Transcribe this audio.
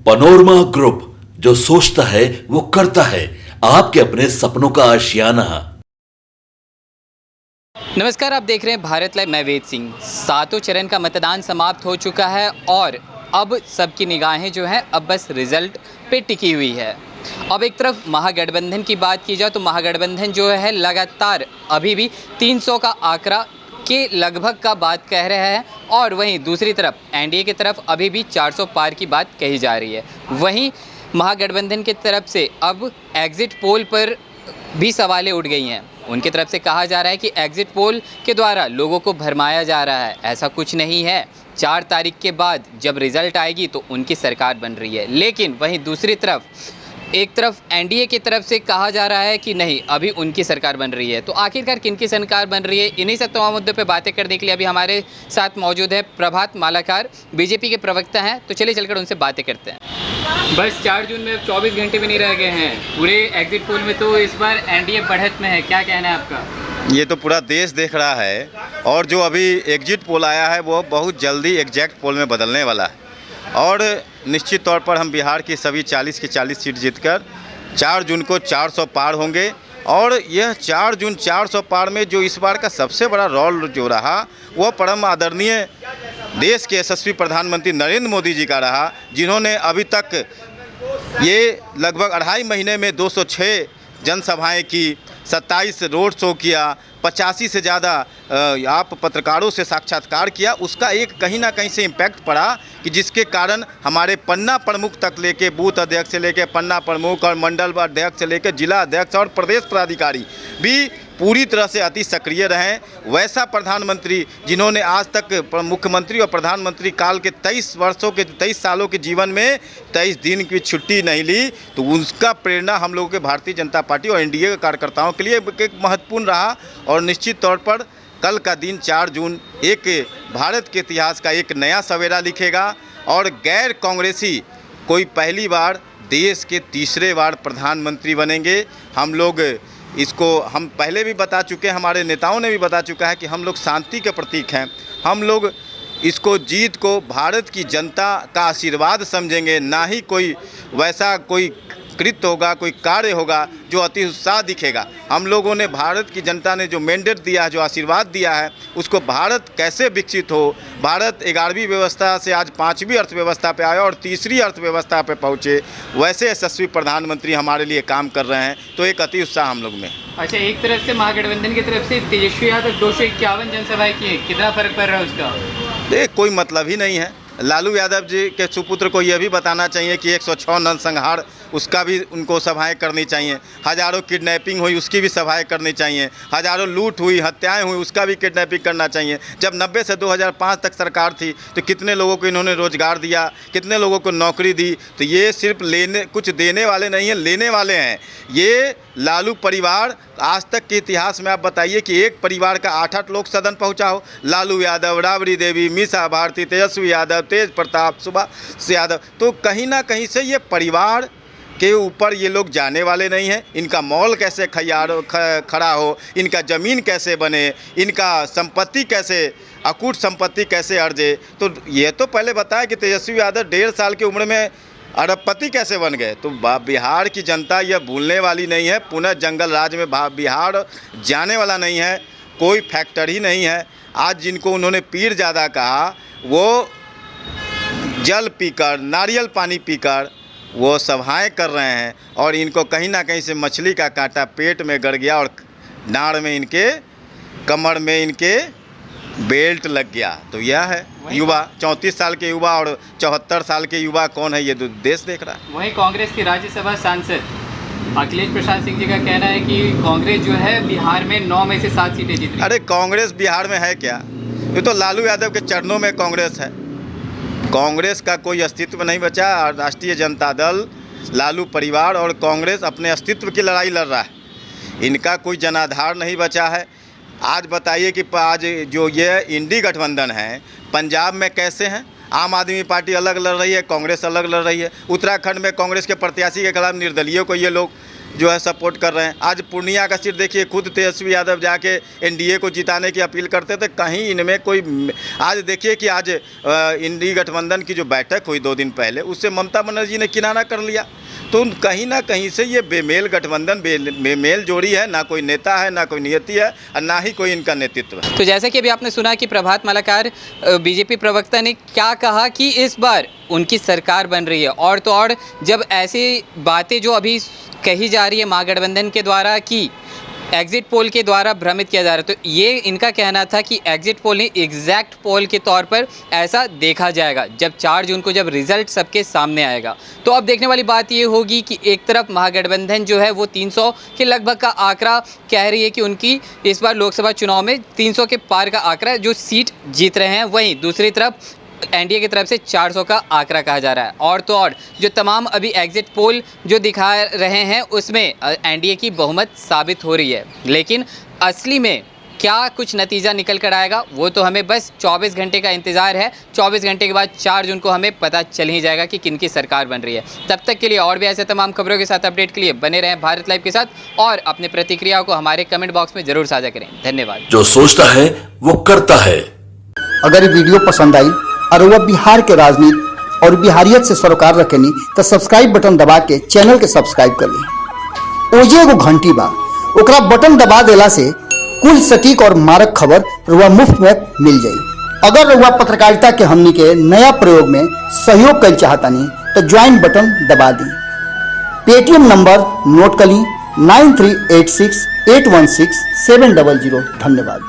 Panorama group, जो सोचता है वो करता है। आपके अपने सपनों का आशियाना। नमस्कार, आप देख रहे हैं भारत लाइव। मैं वेद सिंह। सातों चरण का मतदान समाप्त हो चुका है और अब सबकी निगाहें जो हैं अब बस रिजल्ट पे टिकी हुई है। अब एक तरफ महागठबंधन की बात की जाए तो महागठबंधन जो है लगातार अभी भी 300 का आंकड़ा के लगभग का बात कह रहे हैं और वहीं दूसरी तरफ एनडीए की तरफ अभी भी 400 पार की बात कही जा रही है। वहीं महागठबंधन की तरफ से अब एग्जिट पोल पर भी सवालें उठ गई हैं। उनकी तरफ से कहा जा रहा है कि एग्जिट पोल के द्वारा लोगों को भरमाया जा रहा है। ऐसा कुछ नहीं है। 4 तारीख के बाद जब रिज़ल्ट आएगी तो उनकी सरकार बन रही है। लेकिन वहीं दूसरी तरफ एक तरफ एनडीए की तरफ से कहा जा रहा है कि नहीं, अभी उनकी सरकार बन रही है। तो आखिरकार किनकी सरकार बन रही है, इन्हीं सब तमाम मुद्दों पे बातें करने के लिए अभी हमारे साथ मौजूद है प्रभात मालाकार, बीजेपी के प्रवक्ता हैं। तो चलिए चलकर उनसे बातें करते हैं। बस 4 जून में 24 घंटे भी नहीं रह गए हैं पूरे एग्जिट पोल में, तो इस बार एनडीए बढ़त में है। क्या कहना है आपका? ये तो पूरा देश देख रहा है और जो अभी एग्जिट पोल आया है वो बहुत जल्दी एग्जैक्ट पोल में बदलने वाला है और निश्चित तौर पर हम बिहार की सभी 40 की 40 सीट जीतकर 4 जून को 400 पार होंगे। और यह 4 जून 400 पार में जो इस बार का सबसे बड़ा रोल जो रहा वो परम आदरणीय देश के यशस्वी प्रधानमंत्री नरेंद्र मोदी जी का रहा, जिन्होंने अभी तक ये लगभग 2.5 महीने में 206 जनसभाएं की, 27 रोड शो किया, 85 से ज़्यादा आप पत्रकारों से साक्षात्कार किया। उसका एक कहीं ना कहीं से इम्पैक्ट पड़ा कि जिसके कारण हमारे पन्ना प्रमुख तक लेके बूथ अध्यक्ष से लेके पन्ना प्रमुख और मंडल अध्यक्ष से लेके जिला अध्यक्ष और प्रदेश पदाधिकारी भी पूरी तरह से अति सक्रिय रहें। वैसा प्रधानमंत्री जिन्होंने आज तक मुख्यमंत्री और प्रधानमंत्री काल के 23 सालों के जीवन में 23 दिन की छुट्टी नहीं ली, तो उसका प्रेरणा हम लोगों के भारतीय जनता पार्टी और एनडीए के कार्यकर्ताओं के लिए एक महत्वपूर्ण रहा। और निश्चित तौर पर कल का दिन 4 जून एक भारत के इतिहास का एक नया सवेरा लिखेगा और गैर कांग्रेसी कोई पहली बार देश के तीसरे बार प्रधानमंत्री बनेंगे। हम लोग इसको हम पहले भी बता चुके हैं, हमारे नेताओं ने भी बता चुका है कि हम लोग शांति के प्रतीक हैं। हम लोग इसको जीत को भारत की जनता का आशीर्वाद समझेंगे, ना ही कोई वैसा कोई कृत्य होगा, कोई कार्य होगा जो अति उत्साह दिखेगा। हम लोगों ने भारत की जनता ने जो मैंडेट दिया है, जो आशीर्वाद दिया है, उसको भारत कैसे विकसित हो, भारत 11वीं व्यवस्था से आज 5वीं अर्थव्यवस्था पे आया और तीसरी अर्थव्यवस्था पे पहुँचे, वैसे यशस्वी प्रधानमंत्री हमारे लिए काम कर रहे हैं। तो एक अति उत्साह हम लोग में। अच्छा, एक तरफ से महागठबंधन की तरफ से तेजस्वी यादव 251 जनसभाएं की हैं, कितना फर्क पड़ रहा है उसका? देख, कोई मतलब ही नहीं है। लालू यादव जी के सुपुत्र को यह भी बताना चाहिए कि 106 नरसंहार, उसका भी उनको सभाएं करनी चाहिए। हज़ारों किडनैपिंग हुई, उसकी भी सभाएं करनी चाहिए। हज़ारों लूट हुई, हत्याएं हुई, उसका भी किडनैपिंग करना चाहिए। जब 90 से 2005 तक सरकार थी तो कितने लोगों को इन्होंने रोज़गार दिया, कितने लोगों को नौकरी दी। तो ये सिर्फ कुछ देने वाले नहीं हैं, लेने वाले हैं। ये लालू परिवार आज तक के इतिहास में आप बताइए कि एक परिवार का 8-8 लोग सदन पहुंचा हो। लालू यादव, राबड़ी देवी, मीसा भारती, तेजस्वी यादव, तेज प्रताप, सुभाष यादव। तो कहीं ना कहीं से ये परिवार के ऊपर ये लोग जाने वाले नहीं हैं। इनका मॉल कैसे खड़ा हो, इनका ज़मीन कैसे बने, इनका संपत्ति कैसे, अकूट संपत्ति कैसे अर्जे। तो ये तो पहले बताया कि तेजस्वी यादव 1.5 साल की उम्र में अरबपति कैसे बन गए। तो बिहार की जनता यह भूलने वाली नहीं है। पुनः जंगल राज में बिहार जाने वाला नहीं है। कोई फैक्टर ही नहीं है। आज जिनको उन्होंने पीर ज़्यादा कहा, वो जल पीकर, नारियल पानी पीकर वो सभाएं कर रहे हैं और इनको कहीं ना कहीं से मछली का कांटा पेट में गड़ गया और नाड़ में, इनके कमर में इनके बेल्ट लग गया। तो यह है युवा, 34 साल के युवा और 74 साल के युवा कौन है, ये तो देश देख रहा है। वहीं कांग्रेस के राज्यसभा सांसद अखिलेश प्रसाद सिंह जी का कहना है कि कांग्रेस जो है बिहार में 9 में से 7 सीटें जीत रही है। अरे कांग्रेस बिहार में है क्या? ये तो लालू यादव के चरणों में कांग्रेस है। कांग्रेस का कोई अस्तित्व नहीं बचा। राष्ट्रीय जनता दल, लालू परिवार और कांग्रेस अपने अस्तित्व की लड़ाई लड़ रहा है। इनका कोई जनाधार नहीं बचा है। आज बताइए कि आज जो ये इंडी गठबंधन है, पंजाब में कैसे हैं? आम आदमी पार्टी अलग लड़ रही है, कांग्रेस अलग लड़ रही है। उत्तराखंड में कांग्रेस के प्रत्याशी के खिलाफ निर्दलीयों को ये लोग जो है सपोर्ट कर रहे हैं। आज पूर्णिया का सीट देखिए, खुद तेजस्वी यादव जाके एनडीए को जिताने की अपील करते थे, कहीं इनमें कोई। आज देखिए कि आज इंडी गठबंधन की जो बैठक हुई 2 दिन पहले, उससे ममता बनर्जी ने किनारा कर लिया। तो कहीं ना कहीं से ये बेमेल गठबंधन, बेमेल जोड़ी है, ना कोई नेता है, ना कोई नियति है, और ना ही कोई इनका नेतृत्व है। तो जैसे कि अभी आपने सुना कि प्रभात मालाकार बीजेपी प्रवक्ता ने क्या कहा कि इस बार उनकी सरकार बन रही है, और तो और जब ऐसी बातें जो अभी कही जा रही है महागठबंधन के द्वारा कि एग्जिट पोल के द्वारा भ्रमित किया जा रहा है, तो ये इनका कहना था कि एग्जिट पोल नहीं, एग्जैक्ट पोल के तौर पर ऐसा देखा जाएगा जब 4 जून को जब रिजल्ट सबके सामने आएगा। तो अब देखने वाली बात ये होगी कि एक तरफ महागठबंधन जो है वो 300 के लगभग का आंकड़ा कह रही है कि उनकी इस बार लोकसभा चुनाव में 300 के पार का आंकड़ा जो सीट जीत रहे हैं, वहीं दूसरी तरफ एनडीए की तरफ से 400 का आंकड़ा कहा जा रहा है। और तो और जो तमाम अभी एग्जिट पोल जो दिखा रहे हैं उसमें एनडीए की बहुमत साबित हो रही है, लेकिन असली में क्या कुछ नतीजा निकल कर आएगा वो तो हमें बस 24 घंटे का इंतज़ार है। 24 घंटे के बाद 4 जून को हमें पता चल ही जाएगा कि किनकी सरकार बन रही है। तब तक के लिए और भी ऐसे तमाम खबरों के साथ अपडेट के लिए बने रहें भारत लाइव के साथ, और अपनी प्रतिक्रियाओं को हमारे कमेंट बॉक्स में ज़रूर साझा करें। धन्यवाद। जो सोचता है वो करता है। अगर ये वीडियो पसंद आई और वह बिहार के राजनीति और बिहारियत से सरोकार रखेनी तो सब्सक्राइब बटन दबा के चैनल के सब्सक्राइब कर ली। ओजे एगो घंटी बा, ओकरा बटन दबा देला से कुल सटीक और मारक खबर रुआ मुफ्त में मिल जाई। अगर रुआ पत्रकारिता के हमनी के नया प्रयोग में सहयोग कर चाहतानी तो ज्वाइन बटन दबा दी। पेटीएम नंबर नोट कर ली 9386816700। धन्यवाद।